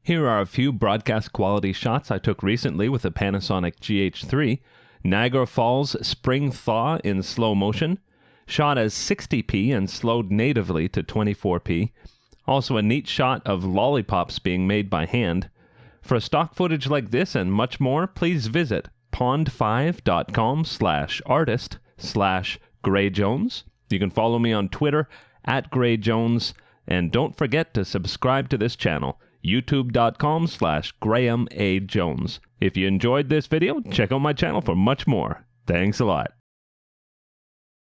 Here are a few broadcast quality shots I took recently with the Panasonic GH3. Niagara Falls spring thaw in slow motion, shot as 60p and slowed natively to 24p. Also a neat shot of lollipops being made by hand. For stock footage like this and much more, please visit pond5.com/artist/GrayJones. You can follow me on Twitter @GrayJones, and don't forget to subscribe to this channel, youtube.com/GrahamAJones. If you enjoyed this video, check out my channel for much more. Thanks a lot.